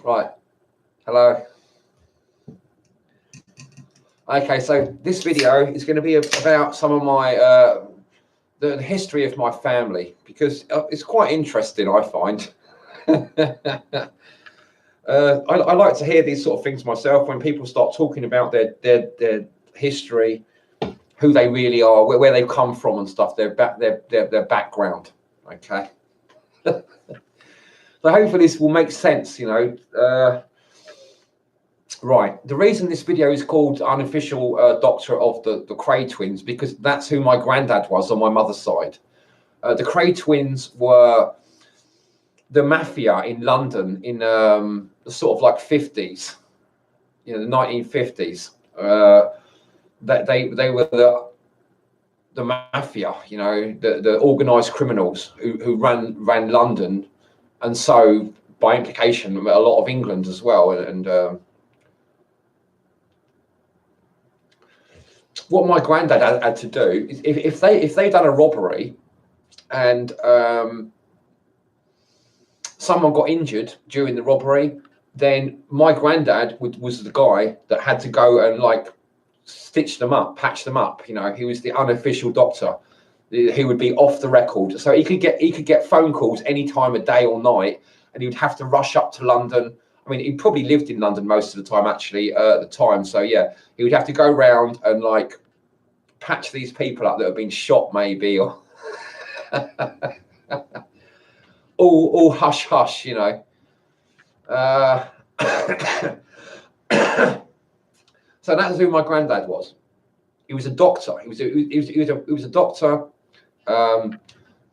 Right. Hello. Okay, so this video is going to be about some of my the history of my family, because it's quite interesting, I find. I like to hear these sort of things myself when people start talking about their history, who they really are, where they've come from and stuff, their background. Okay. So hopefully this will make sense, you know. Right. The reason this video is called Unofficial Doctor of the Kray Twins, because that's who my granddad was on my mother's side. The Kray Twins were the mafia in London in the sort of like 50s, you know, the 1950s. That they were the mafia, you know, the organised criminals who ran London, and so by implication a lot of England as well. And what my granddad had to do is if they done a robbery and someone got injured during the robbery, then my granddad was the guy that had to go and like stitch them up, patch them up. You know, he was the unofficial doctor. He would be off the record, so he could get phone calls any time of day or night, and he would have to rush up to London. I mean, he probably lived in London most of the time, actually, at the time. So yeah, he would have to go round and like patch these people up that have been shot, maybe, or all hush hush, you know. So that's who my granddad was. He was a doctor. He was a doctor.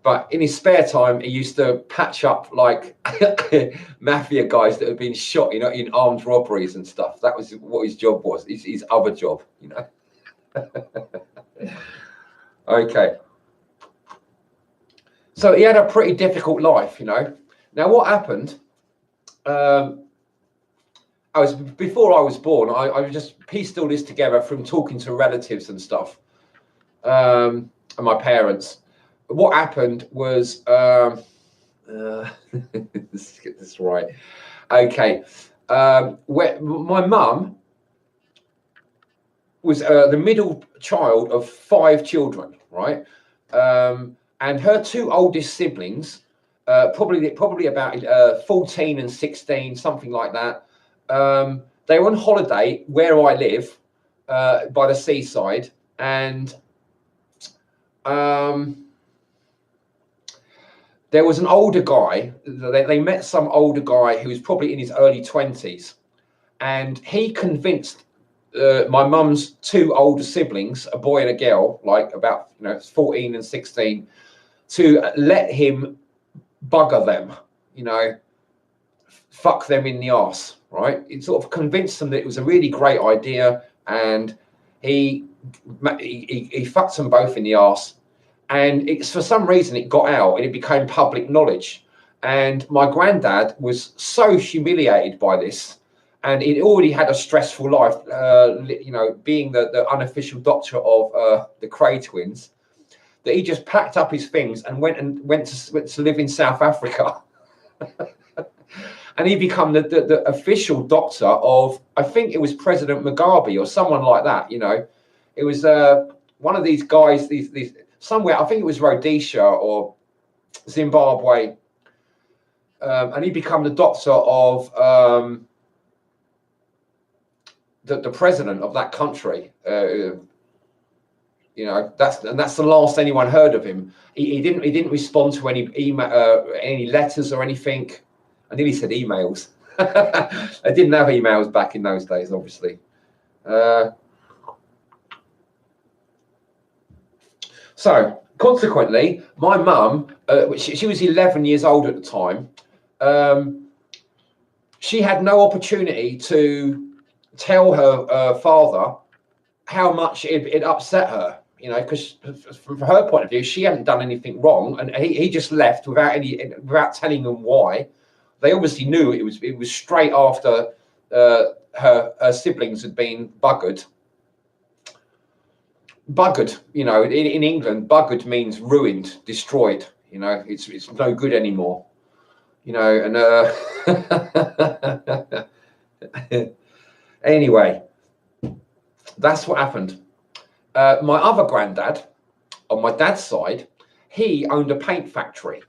But in his spare time, he used to patch up like mafia guys that had been shot, you know, in armed robberies and stuff. That was what his job was. His other job, you know. Okay. So he had a pretty difficult life, you know. Now, what happened? Before I was born. I just pieced all this together from talking to relatives and stuff, and my parents. What happened was, let's get this right. Okay, where my mum was the middle child of 5 children, right? And her 2 oldest siblings, probably about 14 and 16, something like that. They were on holiday where I live, by the seaside, and there was an older guy. They met some older guy who was probably in his early 20s, and he convinced my mum's 2 older siblings, a boy and a girl, like about 14 and 16, to let him bugger them, fuck them in the arse, right? It sort of convinced them that it was a really great idea, and he fucked them both in the arse. And it's, for some reason, it got out and it became public knowledge. And my granddad was so humiliated by this, and he'd already had a stressful life, being the unofficial doctor of the Kray twins, that he just packed up his things and went to live in South Africa. And he became the official doctor of, I think it was President Mugabe or someone like that. It was one of these guys, these somewhere, I think it was Rhodesia or Zimbabwe, and he became the doctor of the president of that country. That's the last anyone heard of him. He didn't respond to any email, any letters or anything. I nearly said emails. I didn't have emails back in those days, obviously. So consequently, my mum, she was 11 years old at the time. She had no opportunity to tell her father how much it upset her, because from her point of view, she hadn't done anything wrong, and he just left without telling them why. They obviously knew it was straight after her siblings had been buggered. Buggered, in England, buggered means ruined, destroyed. It's no good anymore. you know, and anyway, that's what happened. My other granddad, on my dad's side, he owned a paint factory.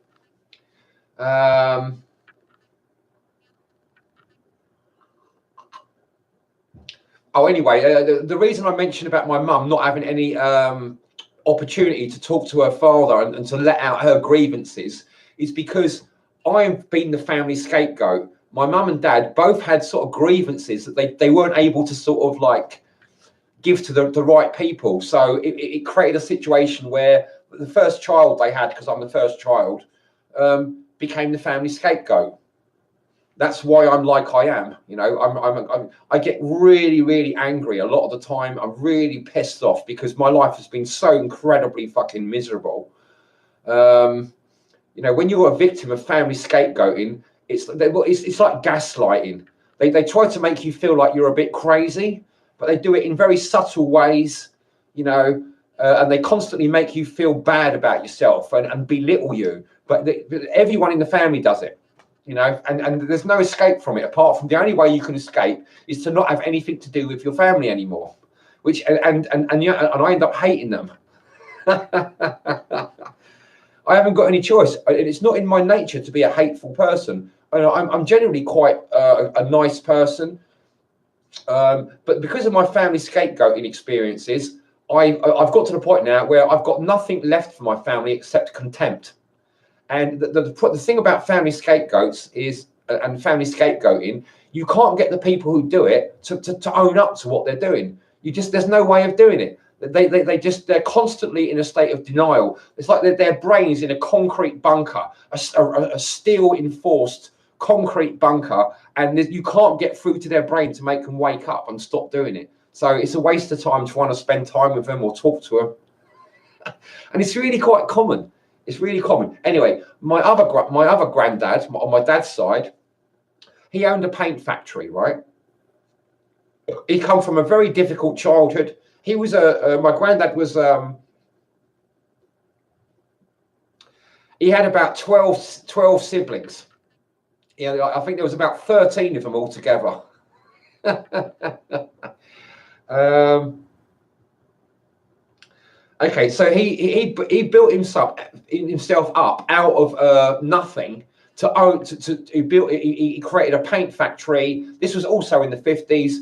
Anyway, the reason I mentioned about my mum not having any opportunity to talk to her father and to let out her grievances is because I've been the family scapegoat. My mum and dad both had sort of grievances that they weren't able to sort of like give to the right people. So it created a situation where the first child they had, because I'm the first child, became the family scapegoat. That's why I'm like I am. You know, I get really, really angry a lot of the time. I'm really pissed off because my life has been so incredibly fucking miserable. You know, when you're a victim of family scapegoating, it's like gaslighting. They try to make you feel like you're a bit crazy, but they do it in very subtle ways, you know, and they constantly make you feel bad about yourself and belittle you. But everyone in the family does it. You know, and there's no escape from it, apart from the only way you can escape is to not have anything to do with your family anymore, which and I end up hating them. I haven't got any choice. It's not in my nature to be a hateful person. I'm generally quite a nice person, but because of my family scapegoating experiences, I've got to the point now where I've got nothing left for my family except contempt. And the thing about family scapegoats is, and family scapegoating, you can't get the people who do it to own up to what they're doing. There's no way of doing it. They're constantly in a state of denial. It's like their brain's in a concrete bunker, a steel enforced concrete bunker, and you can't get through to their brain to make them wake up and stop doing it. So it's a waste of time trying to spend time with them or talk to them. And it's really quite common. It's really common. Anyway, my other granddad on my dad's side, he owned a paint factory, right? He come from a very difficult childhood. He was my granddad was he had about 12 siblings. Yeah, I think there was about 13 of them altogether. Okay, so he built himself up out of nothing to own. He created a paint factory. This was also in the 50s.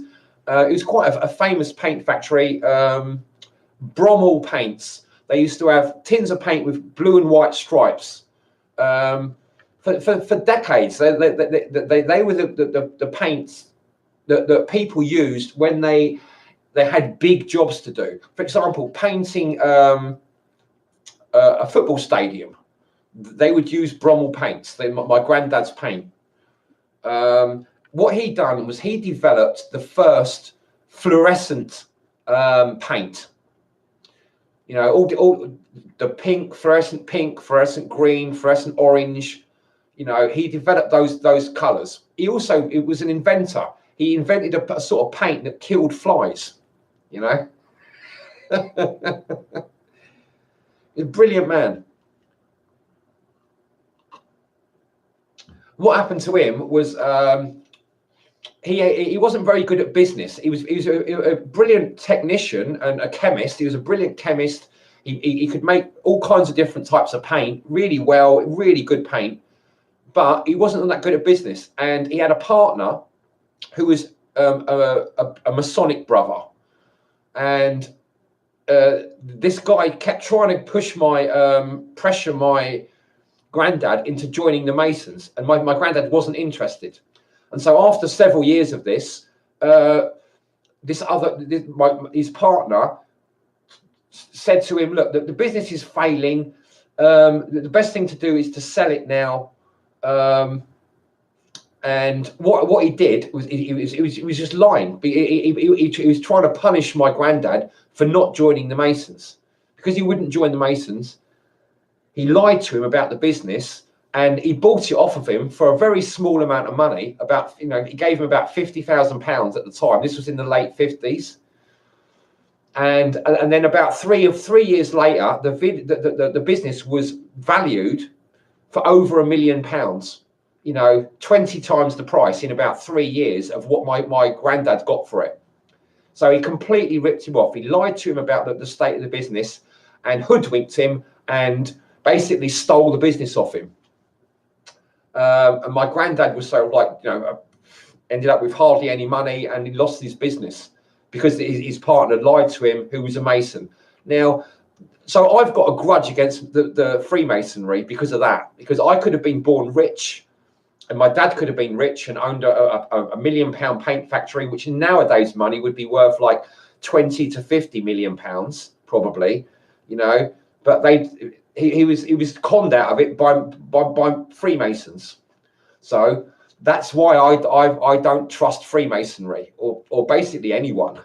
It was quite a famous paint factory. Brummel paints. They used to have tins of paint with blue and white stripes. For decades, they were the paints that people used when they had big jobs to do. For example, painting a football stadium, they would use Brummel paints. My granddad's paint. What he done was he developed the first fluorescent paint. You know, all the pink, fluorescent green, fluorescent orange. You know, he developed those colours. He also was an inventor. He invented a sort of paint that killed flies. You know, he's a brilliant man. What happened to him was he wasn't very good at business. He was a brilliant technician and a chemist. He was a brilliant chemist. He could make all kinds of different types of paint really well, really good paint, but he wasn't that good at business. And he had a partner who was a Masonic brother. And this guy kept trying to pressure my granddad into joining the Masons, and my granddad wasn't interested. And so after several years of this, his partner said to him, "Look, the business is failing. The best thing to do is to sell it now." And what he did was he was just lying. He was trying to punish my granddad for not joining the Masons. Because he wouldn't join the Masons, he lied to him about the business, and he bought it off of him for a very small amount of money. He gave him about £50,000 at the time. This was in the late 50s. And then about three years later, the business was valued for over £1 million. you know, 20 times the price in about 3 years of what my granddad got for it. So he completely ripped him off. He lied to him about the state of the business and hoodwinked him and basically stole the business off him. And my granddad was so, like, you know, ended up with hardly any money, and he lost his business because his partner lied to him, who was a Mason. Now, so I've got a grudge against the Freemasonry because of that, because I could have been born rich, and my dad could have been rich and owned a £1 million paint factory, which in nowadays money would be worth like 20 to 50 million pounds, probably, you know. But he was conned out of it by Freemasons. So that's why I don't trust Freemasonry or basically anyone.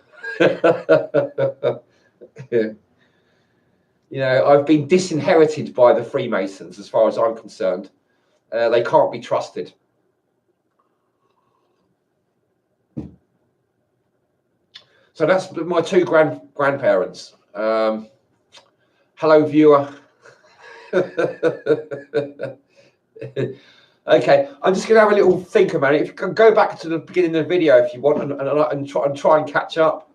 You know, I've been disinherited by the Freemasons as far as I'm concerned. They can't be trusted. So that's my two grandparents. Hello, viewer. Okay, I'm just going to have a little think about it. If you can go back to the beginning of the video if you want, and try and catch up.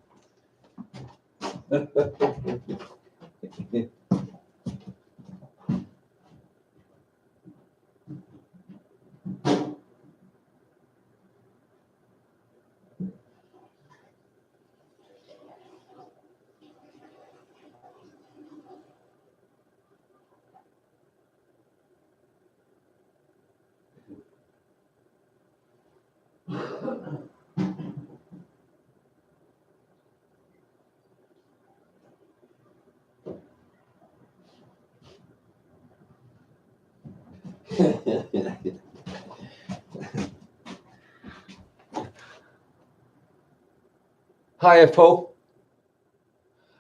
Hiya, Paul.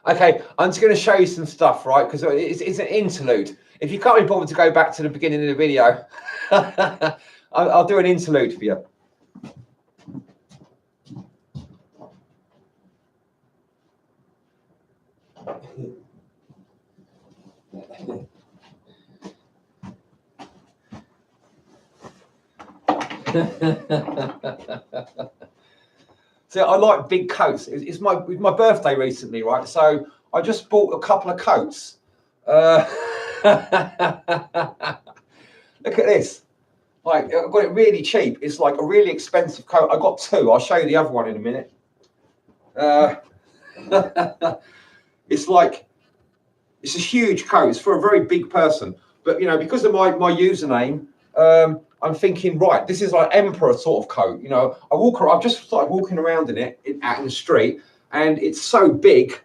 Okay, I'm just going to show you some stuff, right? Because it's an interlude. If you can't be bothered to go back to the beginning of the video, I'll do an interlude for you. So I like big coats. It's my birthday recently, right? So I just bought a couple of coats. Look at this. Like, I got it really cheap. It's like a really expensive coat. I got two. I'll show you the other one in a minute. It's a huge coat. It's for a very big person. But, you know, because of my username, I'm thinking, right, this is like emperor sort of coat. You know, I've just started walking around in it out in the street, and it's so big.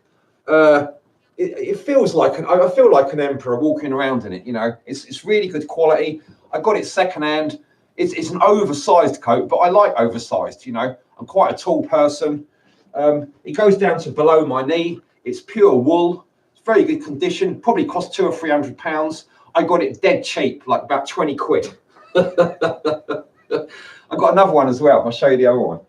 It feels like I feel like an emperor walking around in it. You know, it's really good quality. I got it secondhand. It's an oversized coat, but I like oversized. You know, I'm quite a tall person. It goes down to below my knee. It's pure wool. It's very good condition. Probably cost £200 or £300. I got it dead cheap, like about 20 quid. I've got another one as well. I'll show you the other one.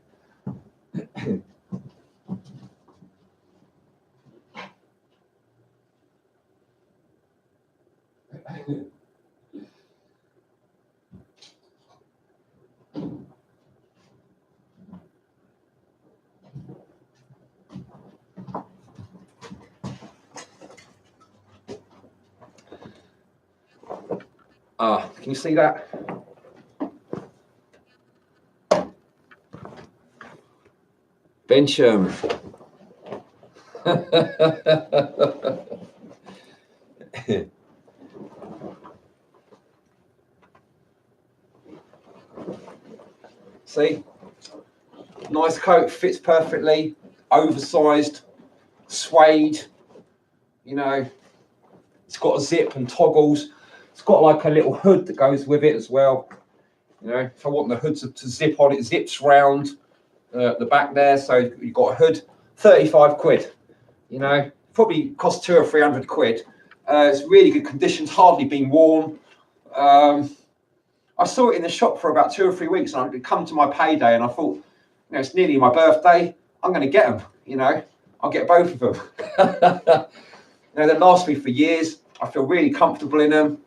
Can you see that? Ben Sherman. See? Nice coat, fits perfectly, oversized, suede, you know, it's got a zip and toggles. It's got like a little hood that goes with it as well. You know, if I want the hood to zip on, it zips round the back there. So you've got a hood, 35 quid. You know, probably cost 200 or 300 quid. It's really good conditions, hardly been worn. I saw it in the shop for about 2 or 3 weeks, and I'd come to my payday, and I thought, you know, it's nearly my birthday. I'm going to get them. You know, I'll get both of them. You know, they last me for years. I feel really comfortable in them.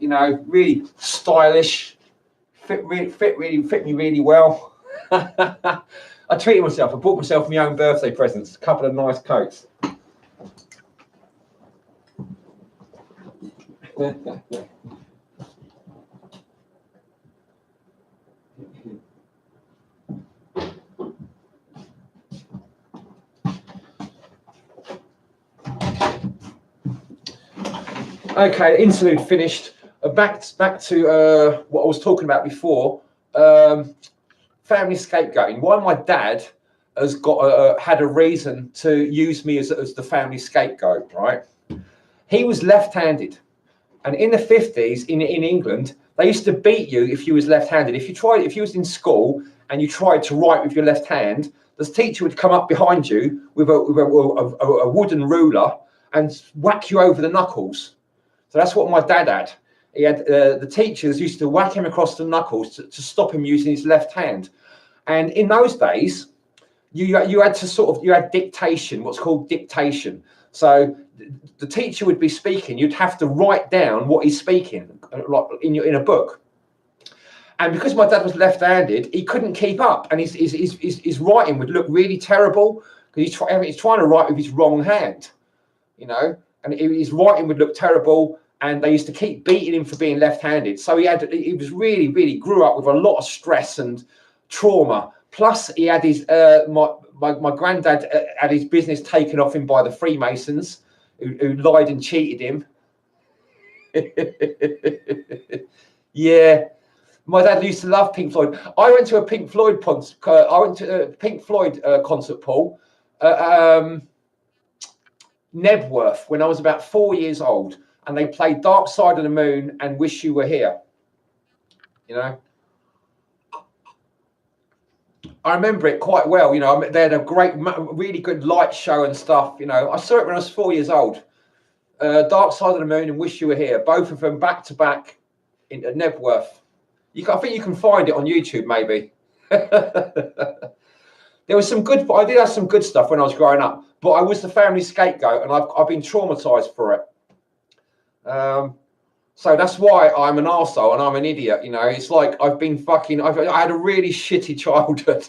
You know, really stylish, fit me really well. I treated myself. I bought myself my own birthday presents, a couple of nice coats. Okay, interlude finished. Back to what I was talking about before. Family scapegoating. Why my dad has got had a reason to use me as the family scapegoat, right? He was left-handed, and in the 50s in England, they used to beat you if you was left-handed. If you was in school and you tried to write with your left hand, the teacher would come up behind you with a wooden ruler and whack you over the knuckles. So that's what my dad had. He had the teachers used to whack him across the knuckles to stop him using his left hand. And in those days, you had to you had dictation, what's called dictation. So the teacher would be speaking, you'd have to write down what he's speaking, like in a book. And because my dad was left-handed, he couldn't keep up, and his writing would look really terrible because he's trying to write with his wrong hand, you know, and his writing would look terrible. And they used to keep beating him for being left-handed. So he was really grew up with a lot of stress and trauma. Plus, he had his my granddad had his business taken off him by the Freemasons, who lied and cheated him. Yeah, my dad used to love Pink Floyd. I went to a Pink Floyd concert. Concert, Paul, Nebworth, when I was about 4 years old. And they played Dark Side of the Moon and Wish You Were Here. You know, I remember it quite well. You know, they had a really good light show and stuff. You know, I saw it when I was 4 years old. Dark Side of the Moon and Wish You Were Here, both of them back to back in Nebworth. I think you can find it on YouTube, maybe. There was some good. I did have some good stuff when I was growing up, but I was the family scapegoat, and I've been traumatized for it. So that's why I'm an arsehole and I'm an idiot. You know, it's like I had a really shitty childhood.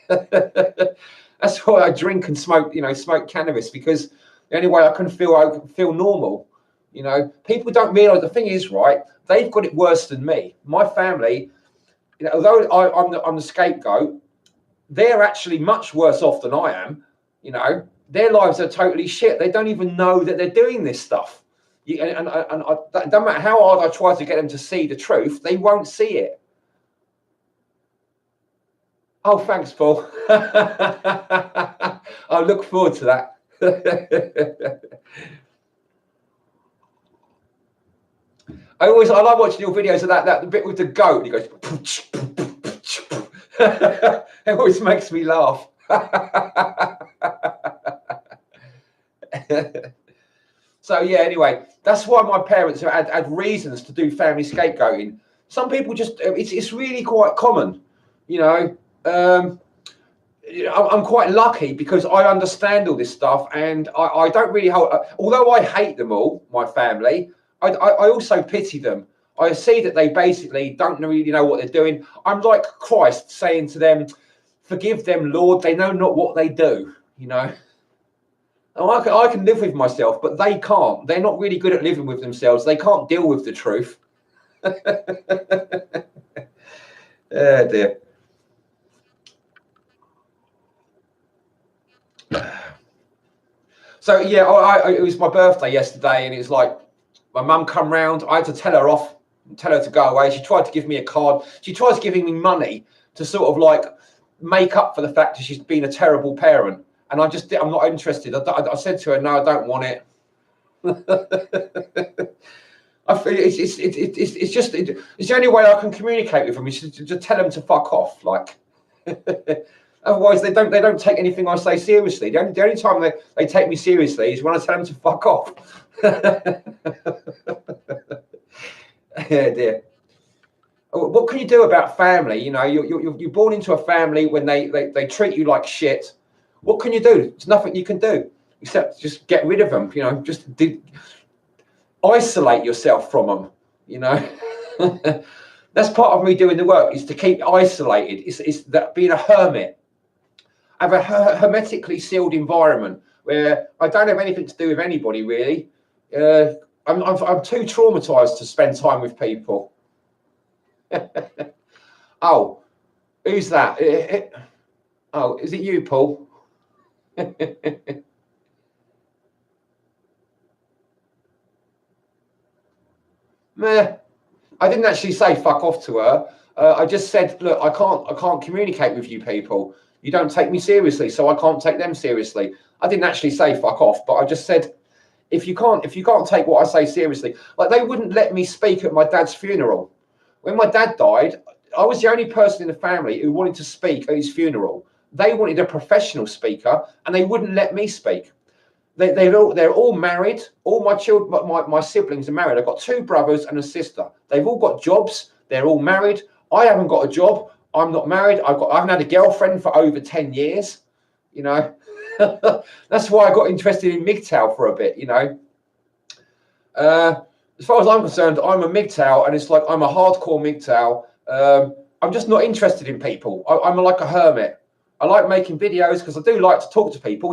That's why I drink and smoke cannabis, because the only way I can feel normal. You know, people don't realize the thing is, right, they've got it worse than me. My family, you know, although I'm the scapegoat, they're actually much worse off than I am. You know, their lives are totally shit. They don't even know that they're doing this stuff. And it doesn't matter how hard I try to get them to see the truth, they won't see it. Oh, thanks, Paul. I look forward to that. I like watching your videos of that bit with the goat. He goes, it always makes me laugh. So yeah, anyway, that's why my parents had reasons to do family scapegoating. Some people just, it's really quite common, you know. I'm quite lucky because I understand all this stuff, and I don't really hold, although I hate them all, my family, I also pity them. I see that they basically don't really know what they're doing. I'm like Christ saying to them, forgive them, Lord, they know not what they do, you know. I can live with myself, but they can't. They're not really good at living with themselves. They can't deal with the truth. Oh dear. So yeah, it was my birthday yesterday, and it was like my mum come round. I had to tell her off, tell her to go away. She tried to give me a card. She tries giving me money to sort of like make up for the fact that she's been a terrible parent. And I'm not interested. I said to her, no, I don't want it. I feel it's the only way I can communicate with them is to just tell them to fuck off. Like, otherwise they don't take anything I say seriously. The only time they take me seriously is when I tell them to fuck off. Yeah, dear. What can you do about family? You know, you're born into a family when they treat you like shit. What can you do? There's nothing you can do except just get rid of them. You know, just isolate yourself from them. You know, That's part of me doing the work, is to keep isolated. It's that being a hermit. Have a hermetically sealed environment where I don't have anything to do with anybody really. I'm too traumatized to spend time with people. Oh, who's that? Oh, is it you, Paul? Meh. I didn't actually say fuck off to her. I just said, look, I can't communicate with you people. You don't take me seriously, so I can't take them seriously. I didn't actually say fuck off, but I just said, if you can't take what I say seriously, like they wouldn't let me speak at my dad's funeral. When my dad died, I was the only person in the family who wanted to speak at his funeral. They wanted a professional speaker, and they wouldn't let me speak. They're all married. All my children, my siblings are married. I've got 2 brothers and a sister. They've all got jobs. They're all married. I haven't got a job. I'm not married. I haven't had a girlfriend for over 10 years. You know, that's why I got interested in MGTOW for a bit. You know, as far as I'm concerned, I'm a MGTOW, and it's like I'm a hardcore MGTOW. I'm just not interested in people. I'm like a hermit. I like making videos because I do like to talk to people.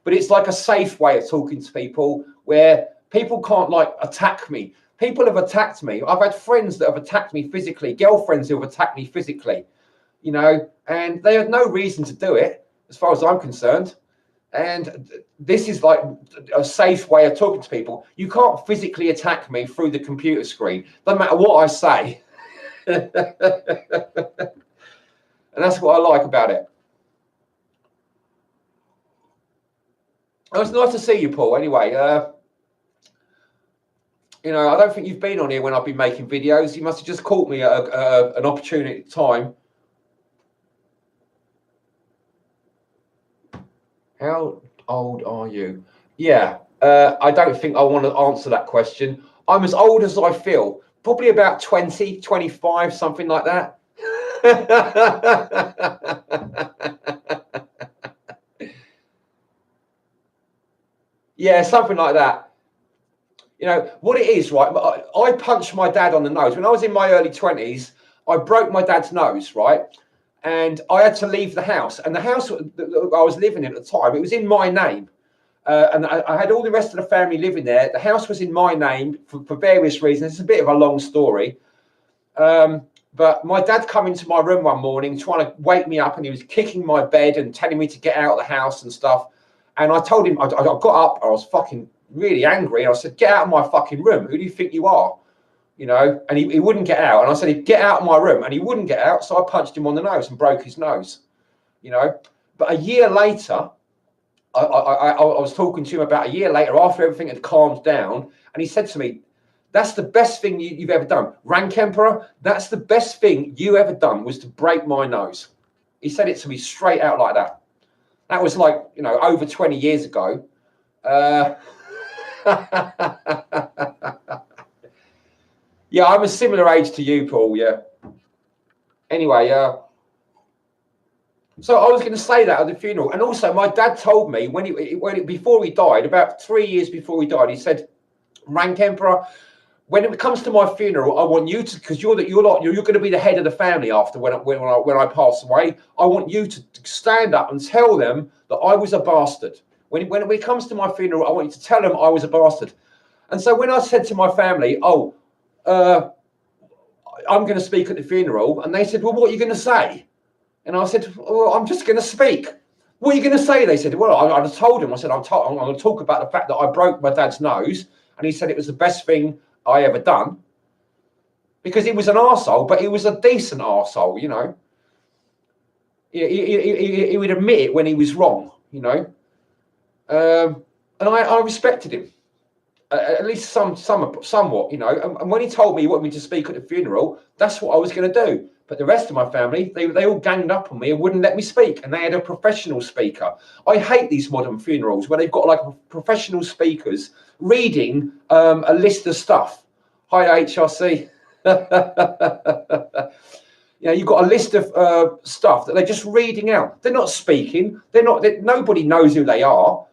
But it's like a safe way of talking to people where people can't like attack me. People have attacked me. I've had friends that have attacked me physically, girlfriends who have attacked me physically, you know, and they had no reason to do it as far as I'm concerned. And this is like a safe way of talking to people. You can't physically attack me through the computer screen, no matter what I say. And that's what I like about it. It was nice to see you, Paul. Anyway, you know, I don't think you've been on here when I've been making videos. You must have just caught me at an opportune time. How old are you? Yeah, I don't think I want to answer that question. I'm as old as I feel. Probably about 20, 25, something like that. Yeah, something like that. You know, what it is, right? I punched my dad on the nose. When I was in my early 20s, I broke my dad's nose, right? And I had to leave the house. And the house that I was living in at the time, it was in my name. And I had all the rest of the family living there. The house was in my name for various reasons. It's a bit of a long story. But my dad come into my room one morning trying to wake me up, and he was kicking my bed and telling me to get out of the house and stuff. And I told him, I got up, I was fucking really angry. And I said, get out of my fucking room. Who do you think you are? You know, and he wouldn't get out. And I said, get out of my room. And he wouldn't get out. So I punched him on the nose and broke his nose, you know. But a year later, I was talking to him about a year later after everything had calmed down. And he said to me, that's the best thing you've ever done. Rank Emperor, that's the best thing you ever done was to break my nose. He said it to me straight out like that. That was like, you know, over 20 years ago. Yeah, I'm a similar age to you, Paul. Yeah. Anyway, so I was going to say that at the funeral, and also my dad told me before he died, about 3 years before he died, he said, "Rank Emperor, when it comes to my funeral, I want you to, because you're going to be the head of the family after when I pass away. I want you to stand up and tell them that I was a bastard. When it comes to my funeral, I want you to tell them I was a bastard." And so when I said to my family, "Oh, I'm going to speak at the funeral," and they said, "Well, what are you going to say?" And I said, "Well, I'm just going to speak." "What are you going to say?" They said, "Well, I told him. I said, I'm going to talk about the fact that I broke my dad's nose," and he said it was the best thing I ever done, because he was an arsehole, but he was a decent arsehole, you know. He would admit it when he was wrong, you know. And I respected him, at least somewhat, you know. And when he told me he wanted me to speak at the funeral, that's what I was going to do. But the rest of my family, they all ganged up on me and wouldn't let me speak. And they had a professional speaker. I hate these modern funerals where they've got like professional speakers reading a list of stuff. Hi, HRC. You know, you've got a list of stuff that they're just reading out. They're not speaking. Nobody knows who they are.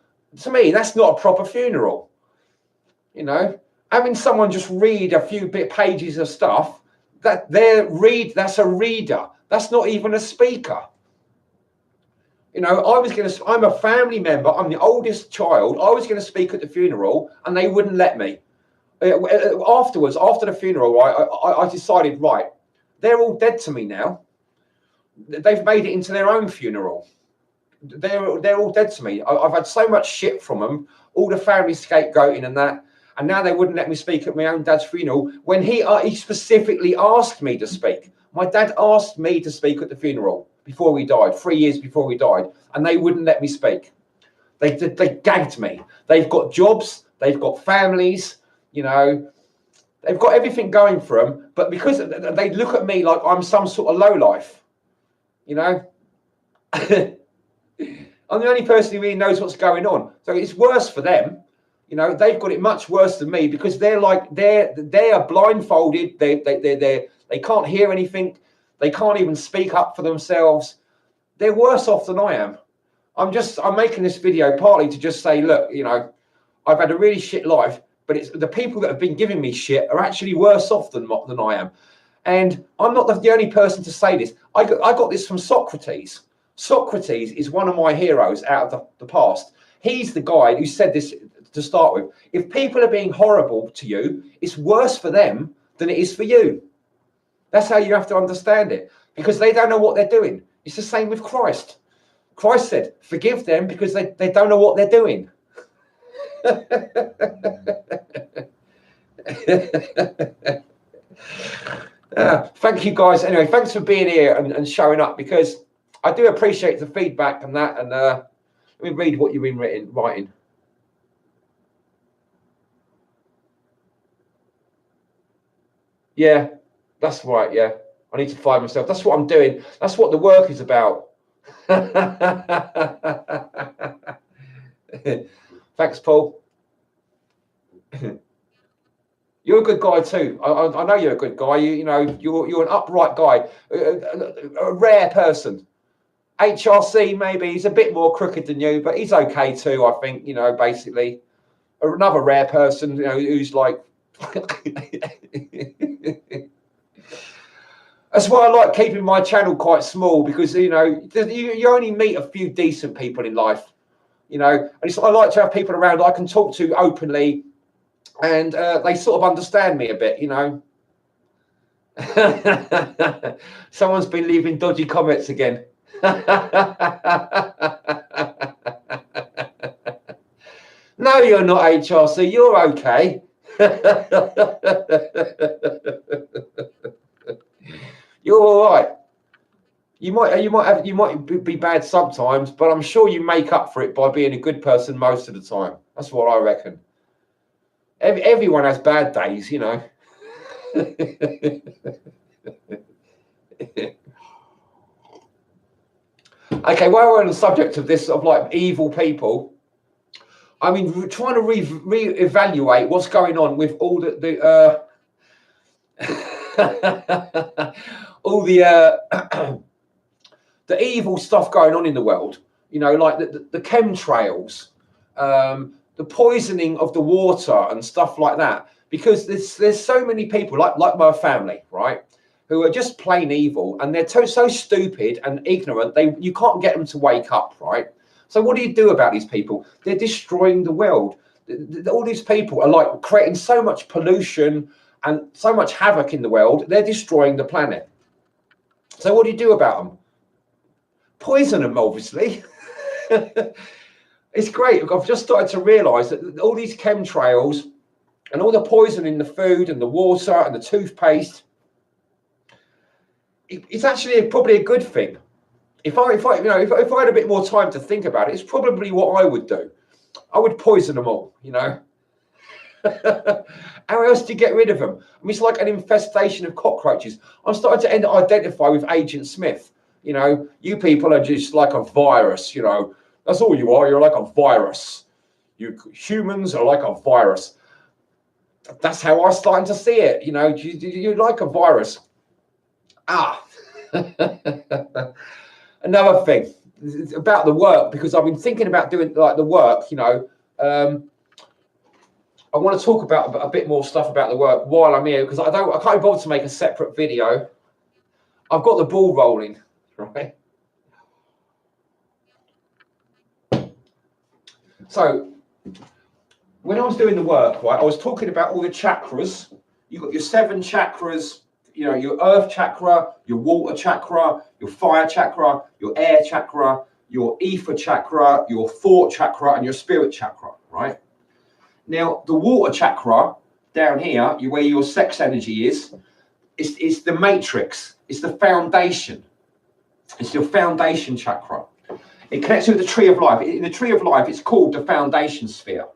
To me, that's not a proper funeral. You know, having someone just read a few pages of stuff, That's a reader. That's not even a speaker. You know, I'm a family member. I'm the oldest child. I was going to speak at the funeral and they wouldn't let me. Afterwards, after the funeral, right, I decided, right, they're all dead to me now. They've made it into their own funeral. They're all dead to me. I've had so much shit from them, all the family scapegoating and that, and now they wouldn't let me speak at my own dad's funeral when he specifically asked me to speak. My dad asked me to speak at the funeral before we died, 3 years before we died, and they wouldn't let me speak. They gagged me. They've got jobs, they've got families, you know, they've got everything going for them, but because they look at me like I'm some sort of lowlife, you know. I'm the only person who really knows what's going on. So it's worse for them. You know, they've got it much worse than me because they are blindfolded. They can't hear anything. They can't even speak up for themselves. They're worse off than I am. I'm making this video partly to just say, look, you know, I've had a really shit life, but it's the people that have been giving me shit are actually worse off than I am. And I'm not the only person to say this. I got this from Socrates. Socrates is one of my heroes out of the past. He's the guy who said this to start with. If people are being horrible to you, it's worse for them than it is for you. That's how you have to understand it, because they don't know what they're doing. It's the same with Christ. Christ said, forgive them because they don't know what they're doing. Thank you guys. Anyway, thanks for being here and showing up, because I do appreciate the feedback and that. And let me read what you've been writing. Yeah, that's right. Yeah, I need to find myself. That's what I'm doing. That's what the work is about. Thanks, Paul. You're a good guy too. I know you're a good guy. You know, you're an upright guy, a rare person. HRC, maybe he's a bit more crooked than you, but he's okay too, I think. You know, basically another rare person, you know, who's like that's why I like keeping my channel quite small, because you know you only meet a few decent people in life, you know, and I like to have people around I can talk to openly, and they sort of understand me a bit, you know. Someone's been leaving dodgy comments again. No, you're not, HRC. You're okay. You're all right. You might be bad sometimes, but I'm sure you make up for it by being a good person most of the time. That's what I reckon. Everyone has bad days, you know. Okay, while we're on the subject of this, of like evil people, I mean, we're trying to re-evaluate what's going on with all all the the evil stuff going on in the world. You know, like the chemtrails, the poisoning of the water and stuff like that. Because there's so many people like my family, right, who are just plain evil, and they're so stupid and ignorant. You can't get them to wake up, right? So what do you do about these people? They're destroying the world. All these people are like creating so much pollution and so much havoc in the world. They're destroying the planet. So what do you do about them? Poison them, obviously. It's great. I've just started to realise that all these chemtrails and all the poison in the food and the water and the toothpaste, it's actually probably a good thing. If I had a bit more time to think about it, it's probably what I would do. I would poison them all, you know. How else do you get rid of them? I mean, it's like an infestation of cockroaches. I'm starting to identify with Agent Smith. You know, you people are just like a virus, you know. That's all you are. You're like a virus. You humans are like a virus. That's how I'm starting to see it. You know, you're like a virus. Another thing about the work, because I've been thinking about doing like the work, you know. I want to talk about a bit more stuff about the work while I'm here, because I can't be bothered to make a separate video. I've got the ball rolling, right? So when I was doing the work, right, I was talking about all the chakras. You've got your 7 chakras, you know, your earth chakra, your water chakra, your fire chakra, your air chakra, your ether chakra, your thought chakra, and your spirit chakra, right? Now, the water chakra down here, where your sex energy is the matrix. It's the foundation. It's your foundation chakra. It connects with the tree of life. In the tree of life, it's called the foundation sphere.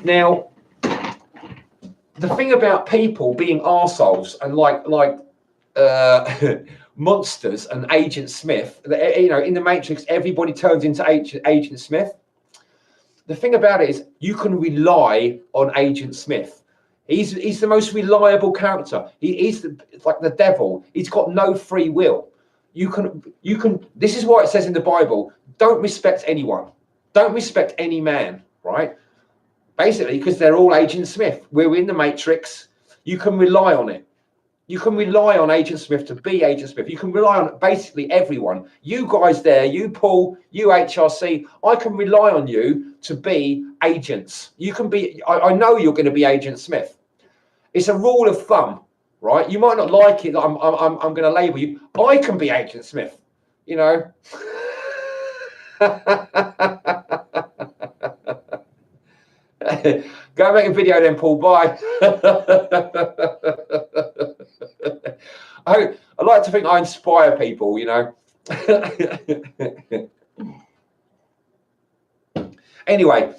Now, the thing about people being arseholes and like monsters and Agent Smith, you know, in the Matrix, everybody turns into Agent Smith. The thing about it is you can rely on Agent Smith. He's the most reliable character. He's like the devil. He's got no free will. You can. This is why it says in the Bible, don't respect anyone. Don't respect any man, right? Basically, because they're all Agent Smith. We're in the Matrix. You can rely on it. You can rely on Agent Smith to be Agent Smith. You can rely on basically everyone. You guys there, you Paul, you HRC, I can rely on you to be agents. You can be, I know you're going to be Agent Smith. It's a rule of thumb, right? You might not like it. I'm going to label you. I can be Agent Smith, you know. Go make a video then, Paul. Bye. I like to think I inspire people, you know. Anyway,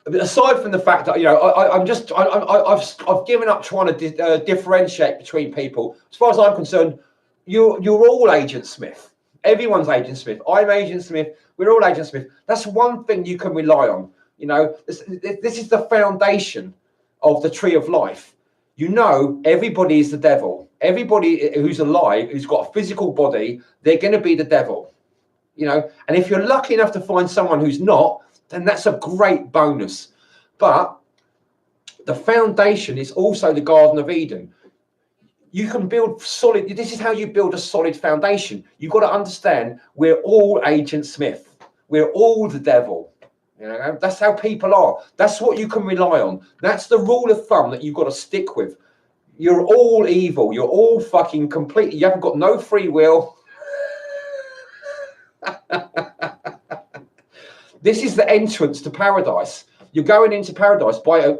aside from the fact that, you know, I've given up trying to differentiate between people. As far as I'm concerned, you're all Agent Smith. Everyone's Agent Smith. I'm Agent Smith. We're all Agent Smith. That's one thing you can rely on. You know, this is the foundation of the tree of life. You know, everybody is the devil. Everybody who's alive, who's got a physical body, they're going to be the devil. You know, and if you're lucky enough to find someone who's not, then that's a great bonus. But the foundation is also the Garden of Eden. You can build solid. This is how you build a solid foundation. You've got to understand we're all Agent Smith. We're all the devil. You know, that's how people are. That's what you can rely on. That's the rule of thumb that you've got to stick with. You're all evil. You're all fucking completely. You haven't got no free will. This is the entrance to paradise. You're going into paradise by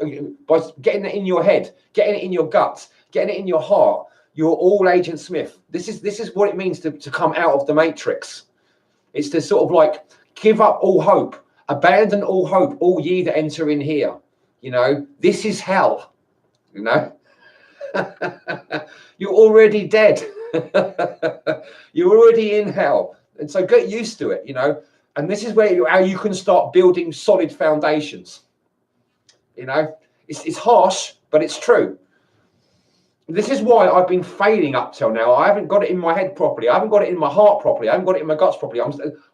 getting it in your head, getting it in your guts, getting it in your heart. You're all Agent Smith. This is what it means to come out of the Matrix. It's to sort of like give up all hope. Abandon all hope, all ye that enter in here. You know, this is hell. You know, you're already dead. You're already in hell. And so get used to it, you know. And this is how you can start building solid foundations. You know, it's harsh, but it's true. This is why I've been failing up till now. I haven't got it in my head properly. I haven't got it in my heart properly. I haven't got it in my guts properly.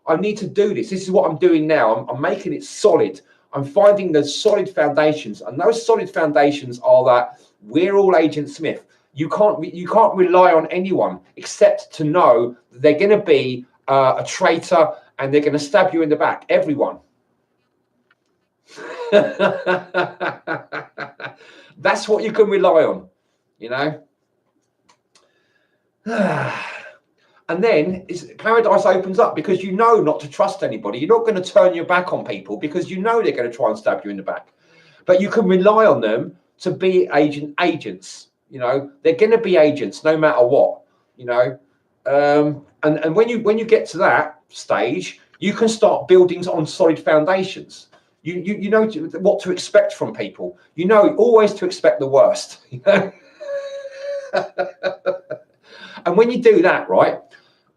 I need to do this. This is what I'm doing now. I'm making it solid. I'm finding the solid foundations. And those solid foundations are that we're all Agent Smith. You can't rely on anyone except to know that they're going to be a traitor and they're going to stab you in the back. Everyone. That's what you can rely on. You know, and then paradise opens up because you know not to trust anybody. You're not going to turn your back on people because you know they're going to try and stab you in the back. But you can rely on them to be agents. You know, they're going to be agents no matter what. You know, and when you get to that stage, you can start building on solid foundations. You know what to expect from people. You know always to expect the worst. You know. And when you do that, right,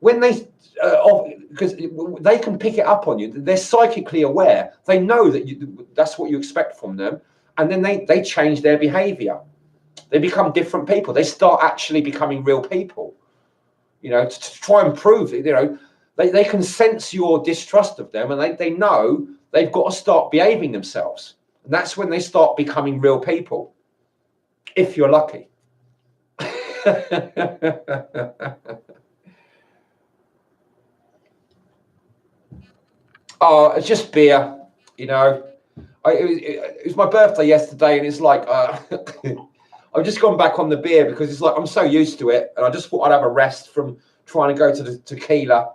when they because they can pick it up on you, they're psychically aware. They know that that's what you expect from them, and then they change their behavior. They become different people. They start actually becoming real people. You know, to try and prove it. You know, they can sense your distrust of them, and they know they've got to start behaving themselves. And that's when they start becoming real people, if you're lucky. Oh, it's just beer, you know. It was my birthday yesterday, and it's like I've just gone back on the beer because it's like I'm so used to it, and I just thought I'd have a rest from trying to go to the tequila.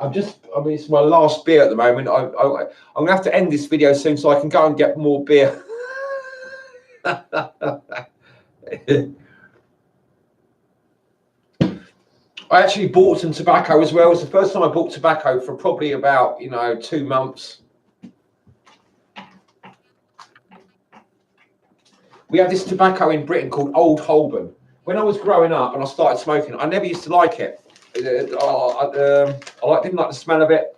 I mean, it's my last beer at the moment. I'm gonna have to end this video soon so I can go and get more beer. I actually bought some tobacco as well. It's the first time I bought tobacco for probably about 2 months. We have this tobacco in Britain called Old Holborn. When I was growing up and I started smoking, I never used to like it. I didn't like the smell of it,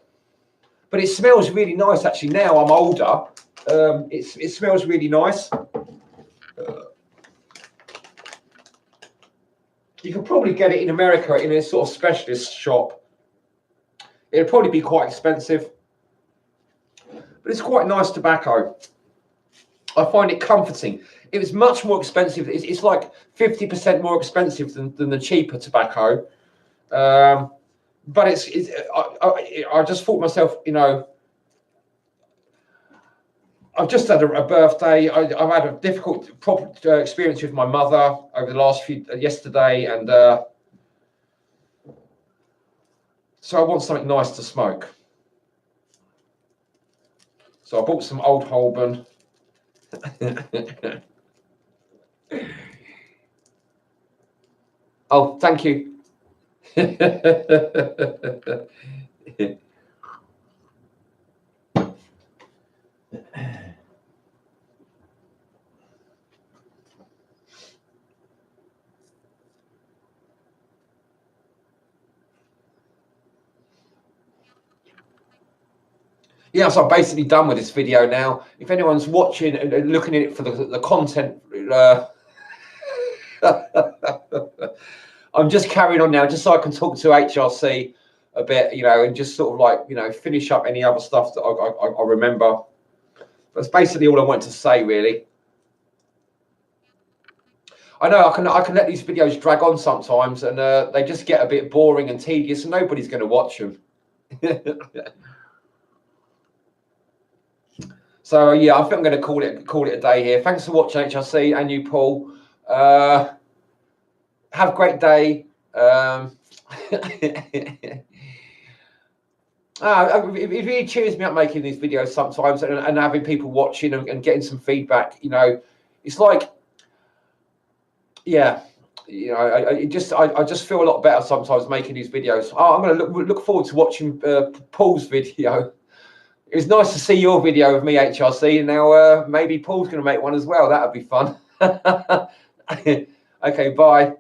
but it smells really nice. Actually, now I'm older, it smells really nice. You can probably get it in America in a sort of specialist shop. It'll probably be quite expensive, but it's quite nice tobacco. I find it comforting. It was much more expensive. It's like 50% more expensive than the cheaper tobacco. But I just thought myself, I've just had a birthday. I've had a difficult experience with my mother over the last yesterday, and so I want something nice to smoke. So I bought some Old Holborn. Oh, thank you. Yeah, so I'm basically done with this video now. If anyone's watching and looking at it for the content, I'm just carrying on now, just so I can talk to HRC a bit, and just sort of like, finish up any other stuff that I remember. That's basically all I want to say, really. I know I can let these videos drag on sometimes, and they just get a bit boring and tedious, and nobody's going to watch them. So yeah, I think I'm going to call it a day here. Thanks for watching, HRC, and you, Paul. Have a great day. It really cheers me up making these videos sometimes, and having people watching and getting some feedback. It's like, yeah, I just feel a lot better sometimes making these videos. Oh, I'm going to look forward to watching Paul's video. It was nice to see your video of me, HRC, and now maybe Paul's going to make one as well. That would be fun. Okay, bye.